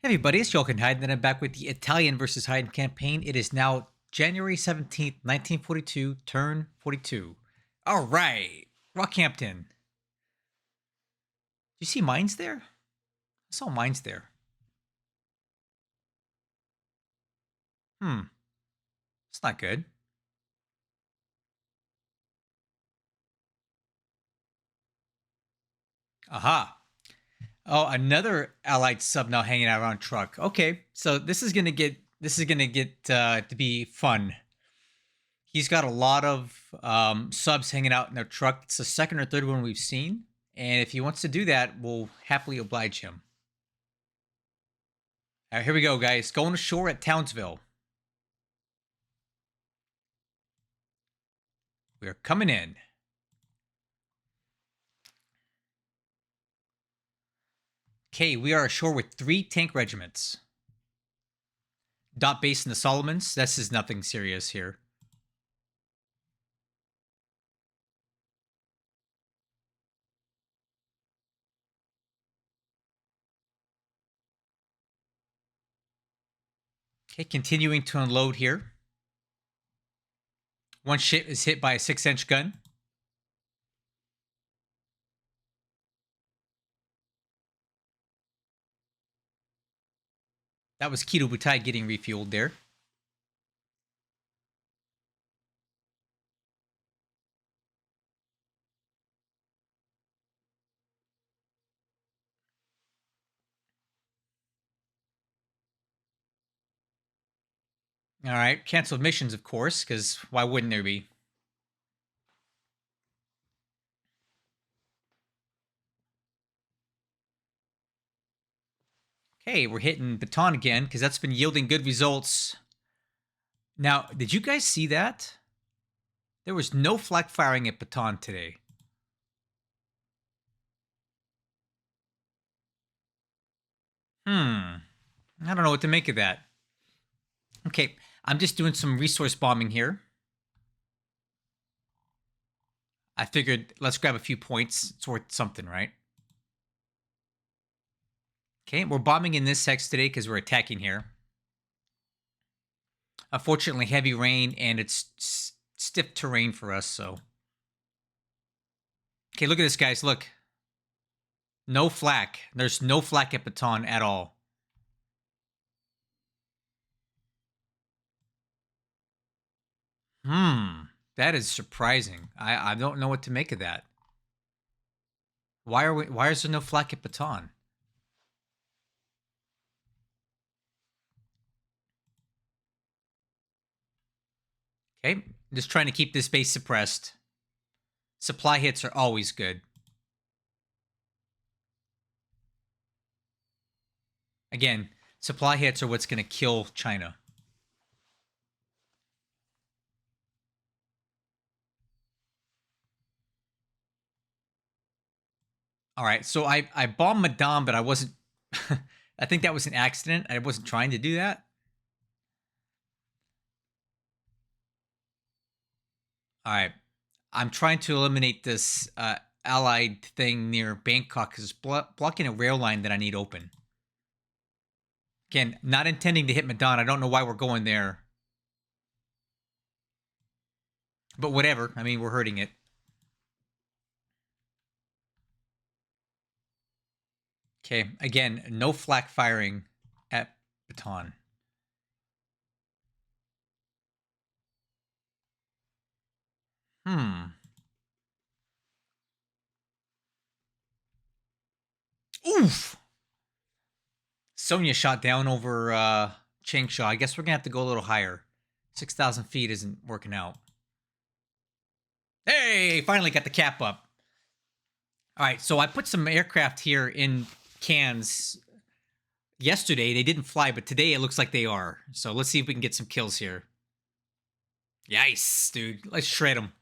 Hey everybody, it's Jochen Heiden, and I'm back with the Italian versus Heiden campaign. It is now January 17th, 1942, turn 42. All right, Rockhampton. Do you see mines there? I saw mines there. It's not good. Aha. Oh, another Allied sub now hanging out around truck. Okay, so this is gonna get to be fun. He's got a lot of subs hanging out in their truck. It's the second or third one we've seen, and if he wants to do that, we'll happily oblige him. All right, here we go, guys. Going ashore at Townsville. We are coming in. Okay, we are ashore with 3 tank regiments. Dot base in the Solomons. This is nothing serious here. Okay, continuing to unload here. One ship is hit by a 6-inch gun. That was GIGABYTE getting refueled there. All right, canceled missions, of course, because why wouldn't there be? Okay, we're hitting Baton again, because that's been yielding good results. Now, did you guys see that? There was no flak firing at Baton today. I don't know what to make of that. Okay, I'm just doing some resource bombing here. I figured let's grab a few points. It's worth something, right? Okay, we're bombing in this section today because we're attacking here. Unfortunately, heavy rain and it's stiff terrain for us, so. Okay, look at this, guys. Look. No flak. There's no flak at Baton at all. That is surprising. I don't know what to make of that. Why is there no flak at Baton? Okay, just trying to keep this base suppressed. Supply hits are always good. Again, supply hits are what's going to kill China. All right, so I bombed Madame, but I wasn't. I think that was an accident. I wasn't trying to do that. All right, I'm trying to eliminate this allied thing near Bangkok because it's blocking a rail line that I need open. Again, not intending to hit Madon. I don't know why we're going there. But whatever. I mean, we're hurting it. Okay, again, no flak firing at Baton. Oof! Sonia shot down over Changsha. I guess we're going to have to go a little higher. 6,000 feet isn't working out. Hey, finally got the cap up. All right, so I put some aircraft here in cans yesterday. They didn't fly, but today it looks like they are. So let's see if we can get some kills here. Yikes, dude. Let's shred them.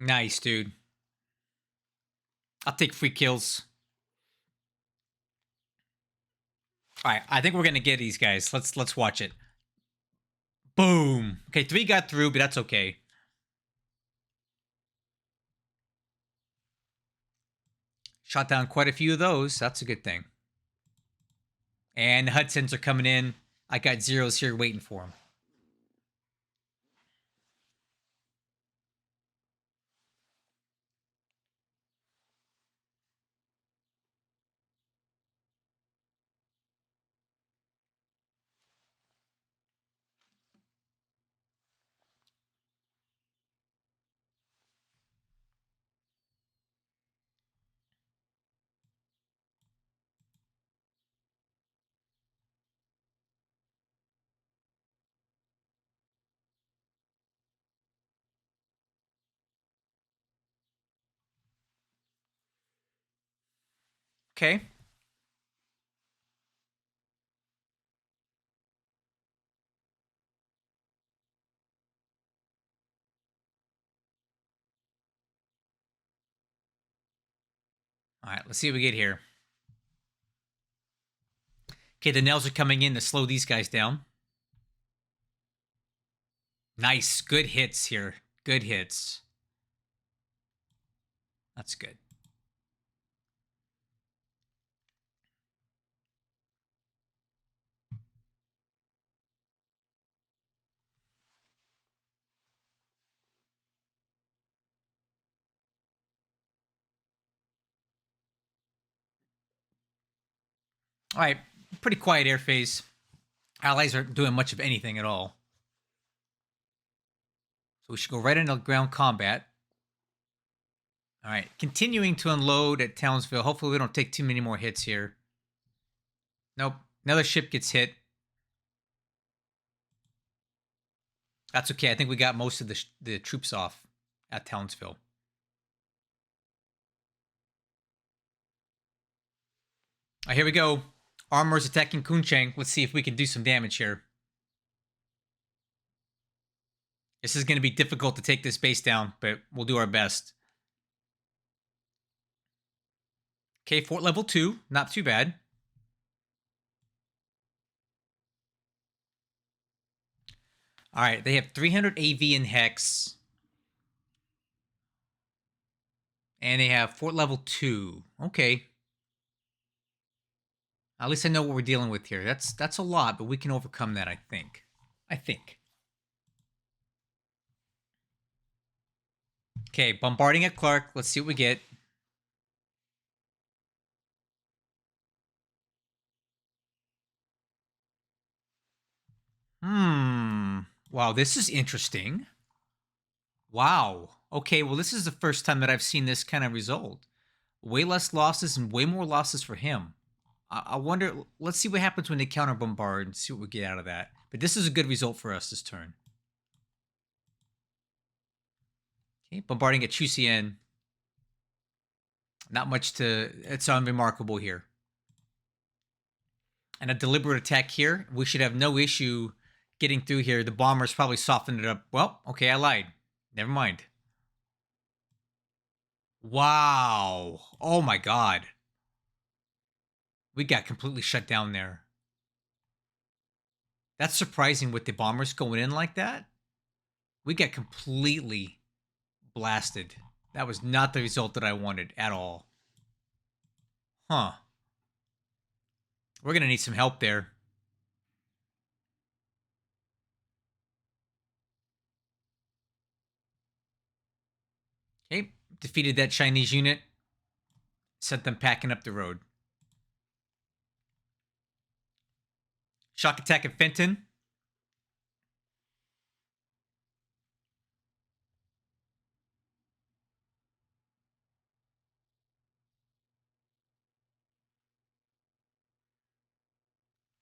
Nice, dude. I'll take free kills. All right, I think we're gonna get these guys. Let's watch it. Boom. Okay, 3 got through, but that's okay. Shot down quite a few of those. That's a good thing. And the Hudsons are coming in. I got zeros here waiting for them. Okay. All right, let's see what we get here. Okay, the nails are coming in to slow these guys down. Nice. Good hits here. Good hits. That's good. All right, pretty quiet air phase. Allies aren't doing much of anything at all. So we should go right into ground combat. All right, continuing to unload at Townsville. Hopefully we don't take too many more hits here. Nope, another ship gets hit. That's okay. I think we got most of the troops off at Townsville. All right, here we go. Armor's attacking Kuncheng. Let's see if we can do some damage here. This is going to be difficult to take this base down, but we'll do our best. Okay, fort level 2. Not too bad. All right, they have 300 AV in Hex. And they have fort level 2. Okay. At least I know what we're dealing with here. That's a lot, but we can overcome that, I think. Okay, bombarding at Clark. Let's see what we get. Wow, this is interesting. Wow. Okay, well, this is the first time that I've seen this kind of result. Way less losses and way more losses for him. I wonder, let's see what happens when they counter bombard and see what we get out of that. But this is a good result for us this turn. Okay, bombarding at Chusien. Not much to, it's unremarkable here. And a deliberate attack here. We should have no issue getting through here. The bombers probably softened it up. Well, okay, I lied. Never mind. Wow. Oh my God. We got completely shut down there. That's surprising with the bombers going in like that. We got completely blasted. That was not the result that I wanted at all. Huh. We're going to need some help there. Okay. Defeated that Chinese unit. Sent them packing up the road. Shock attack at Fenton.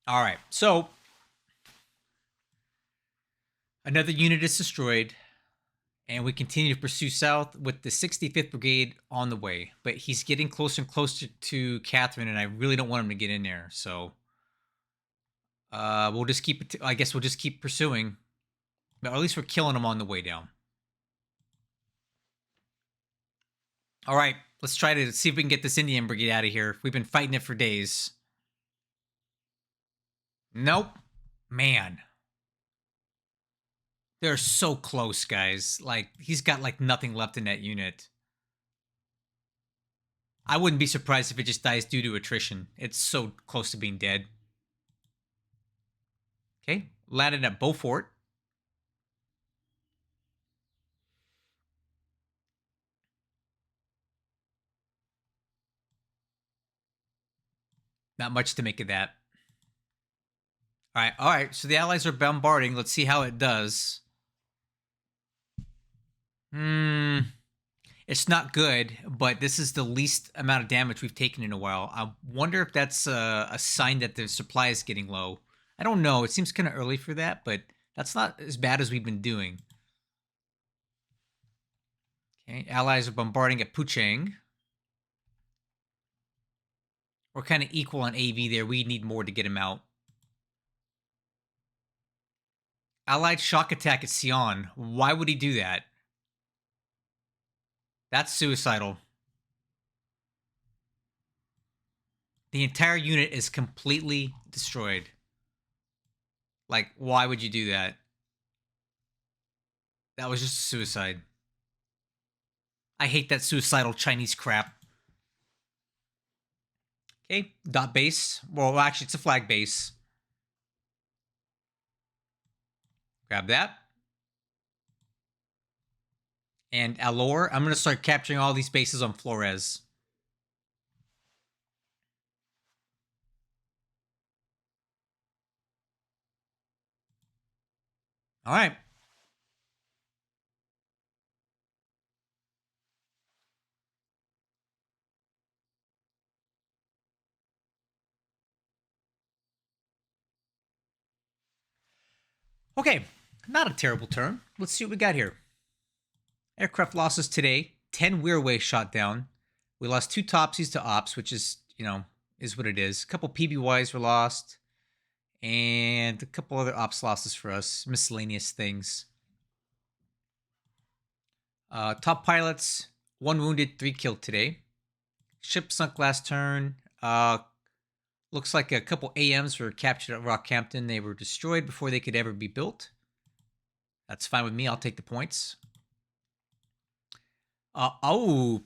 All right, so another unit is destroyed, and we continue to pursue south with the 65th Brigade on the way. But he's getting closer and closer to Catherine, and I really don't want him to get in there. So we'll just keep. I guess we'll just keep pursuing, but at least we're killing him on the way down. All right, let's try to see if we can get this Indian Brigade out of here. We've been fighting it for days. Nope. Man. They're so close, guys. Like, he's got, like, nothing left in that unit. I wouldn't be surprised if it just dies due to attrition. It's so close to being dead. Okay, landed at Beaufort. Not much to make of that. All right. So the Allies are bombarding. Let's see how it does. It's not good, but this is the least amount of damage we've taken in a while. I wonder if that's a sign that the supply is getting low. I don't know. It seems kind of early for that, but that's not as bad as we've been doing. Okay, Allies are bombarding at Puchang. We're kind of equal on AV there. We need more to get him out. Allied shock attack at Sion. Why would he do that? That's suicidal. The entire unit is completely destroyed. Like, why would you do that? That was just suicide. I hate that suicidal Chinese crap. Okay, dot base. Well, actually, it's a flag base. Grab that. And Alor, I'm going to start capturing all these bases on Flores. All right. Okay, not a terrible turn. Let's see what we got here. Aircraft losses today. 10 Weirway shot down. We lost 2 Topsies to Ops, which is, is what it is. A couple PBYs were lost. And a couple other Ops losses for us. Miscellaneous things. Top pilots. 1 wounded, 3 killed today. Ship sunk last turn. Looks like a couple AMs were captured at Rockhampton. They were destroyed before they could ever be built. That's fine with me. I'll take the points.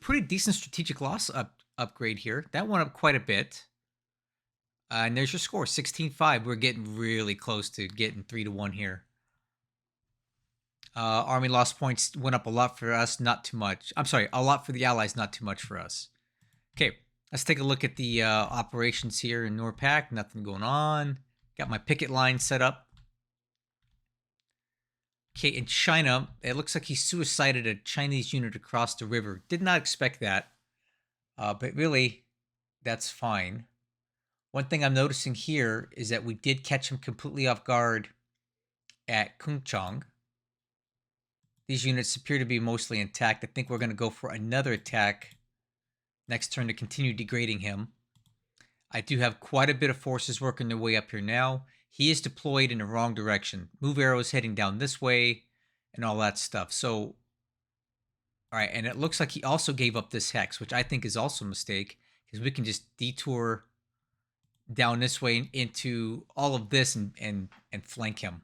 Pretty decent strategic loss upgrade here. That went up quite a bit. And there's your score, 16-5. We're getting really close to getting 3-1 here. Army loss points went up a lot for us, not too much. I'm sorry, a lot for the Allies, not too much for us. Okay, let's take a look at the operations here in NORPAC. Nothing going on. Got my picket line set up. Okay, in China, it looks like he suicided a Chinese unit across the river. Did not expect that. But really, that's fine. One thing I'm noticing here is that we did catch him completely off guard at Kungchang. These units appear to be mostly intact. I think we're going to go for another attack next turn to continue degrading him. I do have quite a bit of forces working their way up here now. He is deployed in the wrong direction. Move arrows heading down this way and all that stuff. So, all right, and it looks like he also gave up this hex, which I think is also a mistake because we can just detour down this way into all of this and flank him.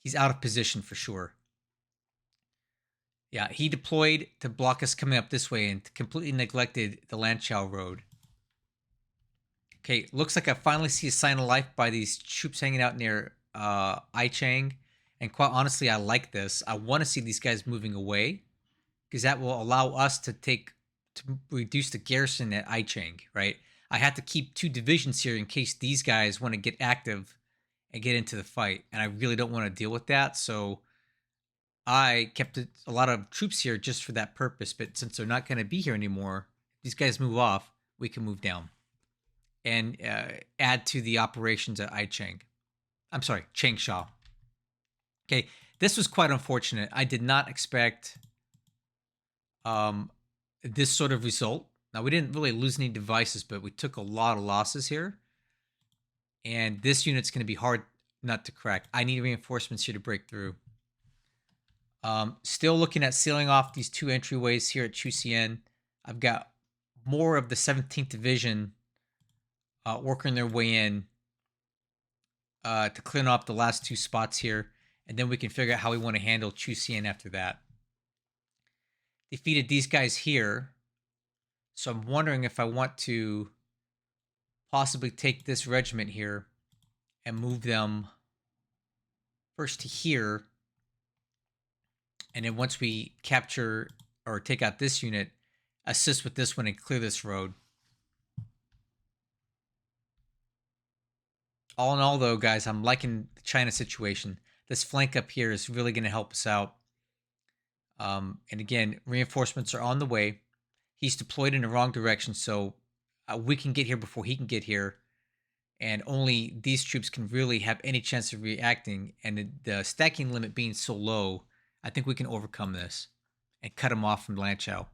He's out of position for sure. Yeah, he deployed to block us coming up this way and completely neglected the Lanchow Road. Okay, looks like I finally see a sign of life by these troops hanging out near Aichang. And quite honestly, I like this. I want to see these guys moving away because that will allow us to reduce the garrison at Aichang, right? I have to keep 2 divisions here in case these guys want to get active and get into the fight. And I really don't want to deal with that. So I kept a lot of troops here just for that purpose. But since they're not going to be here anymore, these guys move off, we can move down and add to the operations at Aichang. I'm sorry, Changsha. Okay, this was quite unfortunate. I did not expect this sort of result. Now, we didn't really lose any devices, but we took a lot of losses here. And this unit's going to be hard not to crack. I need reinforcements here to break through. Still looking at sealing off these 2 entryways here at Chusien. I've got more of the 17th Division working their way in to clean up the last 2 spots here. And then we can figure out how we want to handle Chusian after that. Defeated these guys here. So I'm wondering if I want to possibly take this regiment here and move them first to here. And then once we capture or take out this unit, assist with this one and clear this road. All in all, though, guys, I'm liking the China situation. This flank up here is really going to help us out. And again, reinforcements are on the way. He's deployed in the wrong direction, so we can get here before he can get here. And only these troops can really have any chance of reacting. And the stacking limit being so low, I think we can overcome this and cut him off from Lanchow.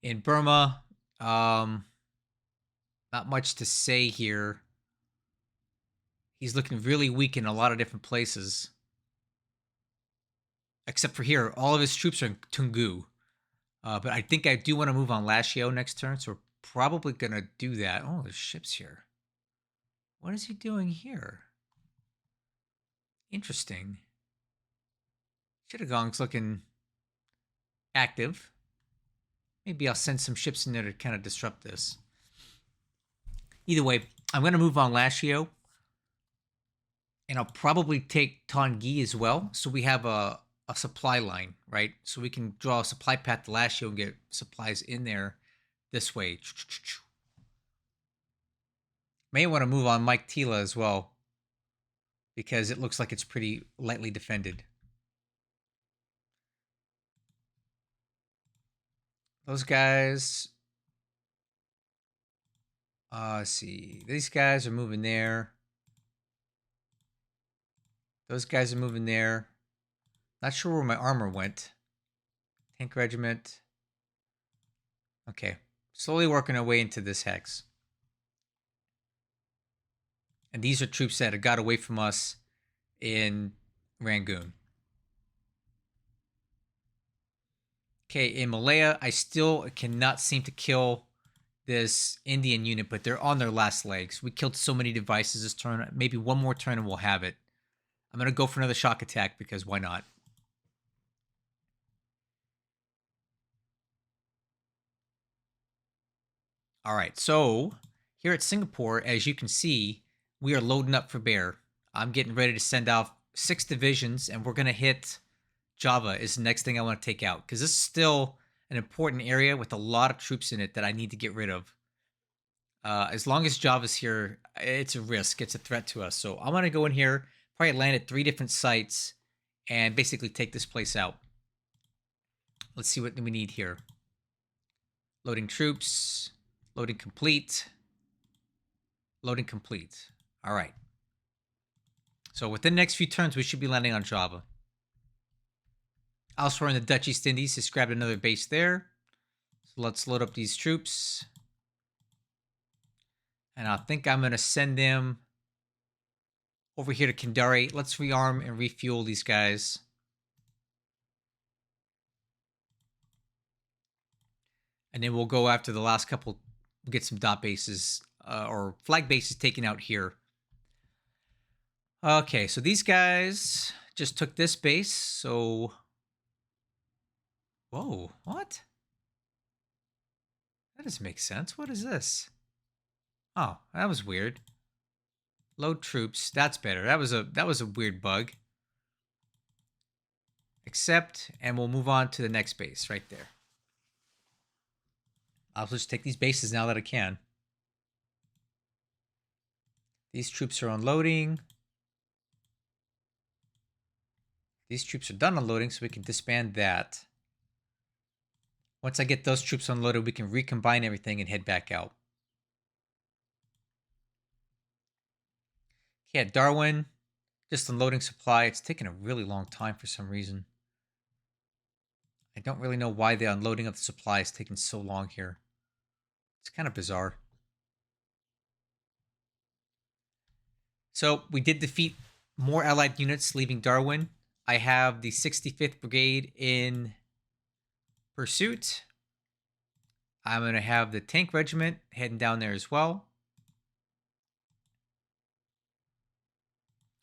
In Burma, not much to say here. He's looking really weak in a lot of different places. Except for here, all of his troops are in Tungu. But I think I do want to move on Lashio next turn, so we're probably going to do that. Oh, there's ships here. What is he doing here? Interesting. Chittagong's looking active. Maybe I'll send some ships in there to kind of disrupt this. Either way, I'm going to move on Lashio. And I'll probably take Tangi as well. So we have a supply line, right? So we can draw a supply path to Lashio and get supplies in there this way. May want to move on Mike Tila as well, because it looks like it's pretty lightly defended. Those guys, let's see. These guys are moving there. Those guys are moving there. Not sure where my armor went. Tank Regiment. Okay. Slowly working our way into this hex. And these are troops that have got away from us in Rangoon. Okay, in Malaya, I still cannot seem to kill this Indian unit, but they're on their last legs. We killed so many devices this turn. Maybe one more turn and we'll have it. I'm going to go for another shock attack because why not? All right, so here at Singapore, as you can see, we are loading up for bear. I'm getting ready to send out 6 divisions, and we're going to hit Java is the next thing I want to take out, because this is still an important area with a lot of troops in it that I need to get rid of. As long as Java's here, it's a risk. It's a threat to us. So I'm going to go in here, probably land at 3 different sites, and basically take this place out. Let's see what we need here. Loading troops. Loading complete. Loading complete. All right. So within the next few turns, we should be landing on Java. Elsewhere in the Dutch East Indies, just grabbed another base there. So let's load up these troops. And I think I'm going to send them over here to Kandari. Let's rearm and refuel these guys. And then we'll go after the last couple, get some dot bases or flag bases taken out here. Okay, so these guys just took this base, so... Whoa, what? That doesn't make sense. What is this? Oh, that was weird. Load troops. That's better. That was a weird bug. Accept, and we'll move on to the next base right there. I'll just take these bases now that I can. These troops are unloading. These troops are done unloading, so we can disband that. Once I get those troops unloaded, we can recombine everything and head back out. Okay, at Darwin, just unloading supply. It's taken a really long time for some reason. I don't really know why the unloading of the supply is taking so long here. It's kind of bizarre. So we did defeat more Allied units leaving Darwin. I have the 65th Brigade in pursuit. I'm going to have the Tank Regiment heading down there as well.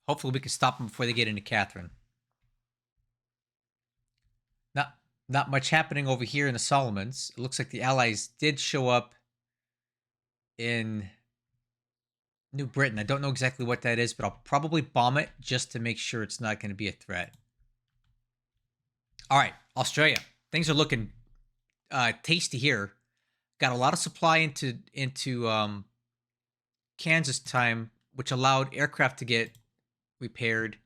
Hopefully we can stop them before they get into Catherine. Not much happening over here in the Solomons. It looks like the Allies did show up in New Britain. I don't know exactly what that is, but I'll probably bomb it just to make sure it's not going to be a threat. All right, Australia. Things are looking tasty here. Got a lot of supply into Kansas time, which allowed aircraft to get repaired.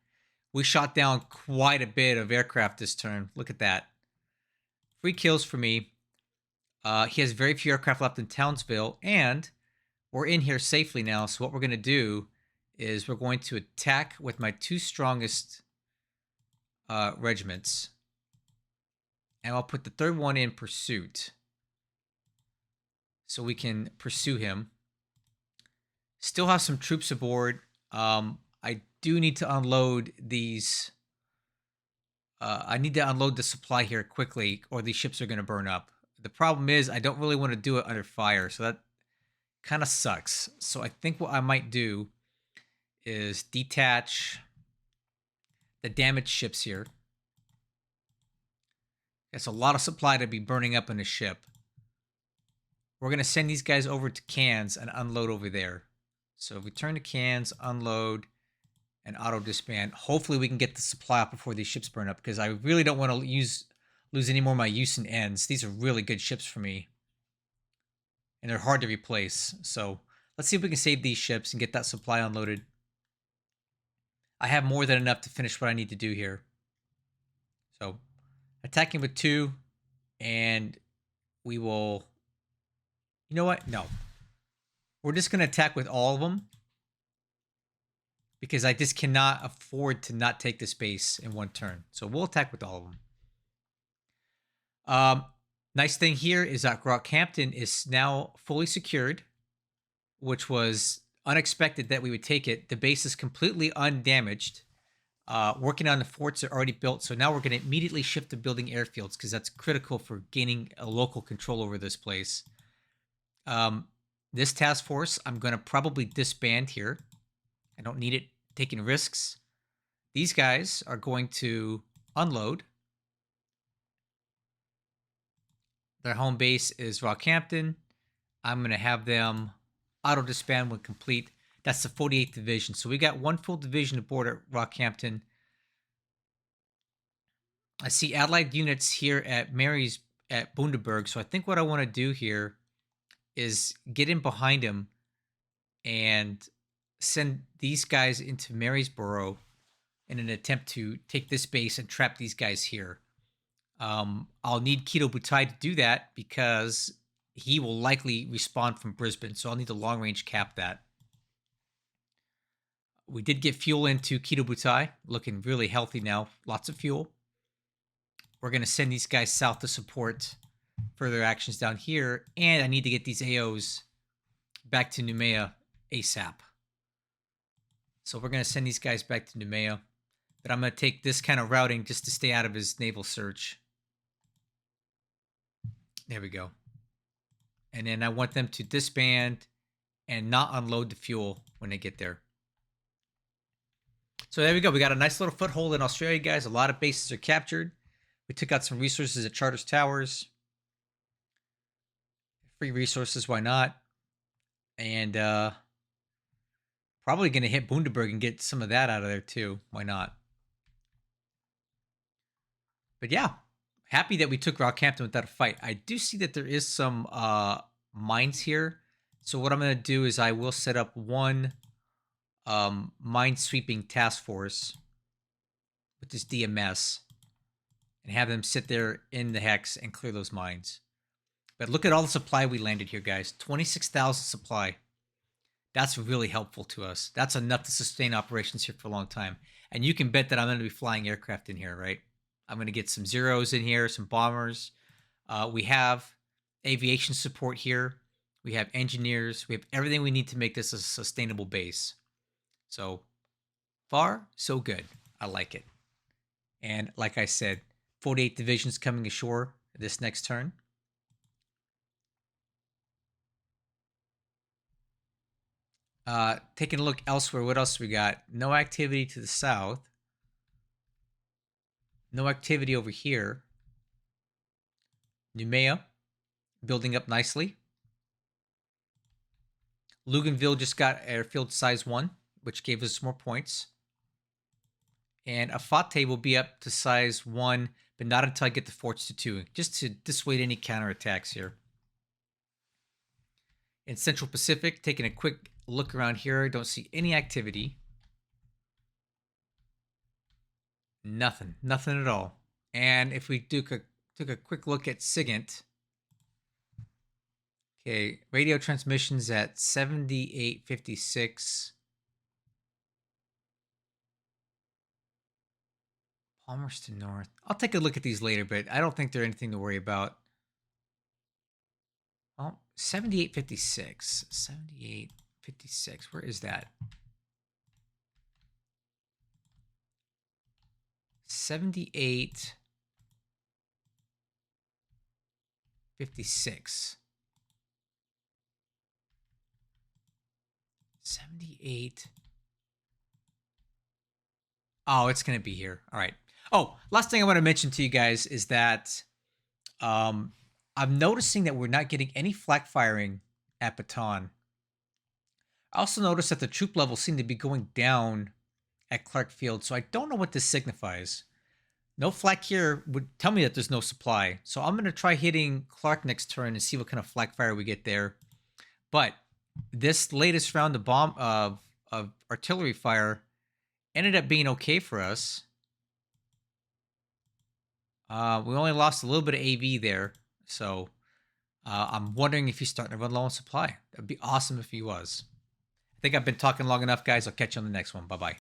We shot down quite a bit of aircraft this turn. Look at that. 3 kills for me. He has very few aircraft left in Townsville, and we're in here safely now. So what we're going to do is we're going to attack with my 2 strongest regiments. And I'll put the 3rd one in pursuit, so we can pursue him. Still have some troops aboard. I do need to unload these. I need to unload the supply here quickly, or these ships are going to burn up. The problem is I don't really want to do it under fire, so that kind of sucks. So I think what I might do is detach the damaged ships here. It's a lot of supply to be burning up in a ship. We're going to send these guys over to Cairns and unload over there. So return to Cairns, unload, and auto disband. Hopefully we can get the supply up before these ships burn up, because I really don't want to lose any more of my use and ends. These are really good ships for me, and they're hard to replace. So let's see if we can save these ships and get that supply unloaded. I have more than enough to finish what I need to do here. So attacking with 2, and we will... You know what? No. We're just going to attack with all of them, because I just cannot afford to not take this base in one turn. So we'll attack with all of them. Nice thing here is that Rockhampton is now fully secured, which was unexpected that we would take it. The base is completely undamaged. Working on the forts are already built, so now we're going to immediately shift to building airfields, because that's critical for gaining a local control over this place. This task force, I'm going to probably disband here. I don't need it taking risks. These guys are going to unload. Their home base is Rockhampton. I'm going to have them auto disband when complete. That's the 48th Division. So we got 1 full division aboard at Rockhampton. I see allied units here at Mary's at Bundaberg. So I think what I want to do here is get in behind him and send these guys into Marysborough in an attempt to take this base and trap these guys here. I'll need GIGABYTE to do that, because he will likely respawn from Brisbane, so I'll need to long-range cap that. We did get fuel into GIGABYTE, looking really healthy now. Lots of fuel. We're going to send these guys south to support further actions down here, and I need to get these AOs back to Noumea ASAP. So we're going to send these guys back to Noumea, but I'm going to take this kind of routing just to stay out of his naval search. There we go. And then I want them to disband and not unload the fuel when they get there. So there we go. We got a nice little foothold in Australia, guys. A lot of bases are captured. We took out some resources at Charters Towers. Free resources, why not? And probably going to hit Bundaberg and get some of that out of there too. Why not? But yeah, happy that we took Rockhampton without a fight. I do see that there is some mines here. So what I'm going to do is I will set up 1 mine sweeping task force with this DMS and have them sit there in the hex and clear those mines. But look at all the supply we landed here, guys. 26,000 supply. That's really helpful to us. That's enough to sustain operations here for a long time. And you can bet that I'm going to be flying aircraft in here, right? I'm going to get some Zeros in here, some bombers. We have aviation support here. We have engineers. We have everything we need to make this a sustainable base. So far, so good. I like it. And like I said, 48 divisions coming ashore this next turn. Taking a look elsewhere, what else we got? No activity to the south. No activity over here. Noumea, building up nicely. Luganville just got airfield size 1, which gave us more points. And Afate will be up to size 1, but not until I get the forts to 2, just to dissuade any counterattacks here. In Central Pacific, taking a quick look around here, don't see any activity. Nothing at all. And if we took a quick look at SIGINT, okay, radio transmissions at 7856. Palmerston North. I'll take a look at these later, but I don't think they're anything to worry about. Well, 7856. 7856. Where is that? 7856. 78. Oh, it's going to be here. All right. Oh, last thing I want to mention to you guys is that I'm noticing that we're not getting any flak firing at Baton. I also noticed that the troop levels seem to be going down at Clark Field, so I don't know what this signifies. No flak here would tell me that there's no supply, so I'm going to try hitting Clark next turn and see what kind of flak fire we get there. But this latest round of bomb of artillery fire ended up being okay for us. We only lost a little bit of AV there, so I'm wondering if he's starting to run low on supply. That'd be awesome if he was. I think I've been talking long enough, guys. I'll catch you on the next one. Bye-bye.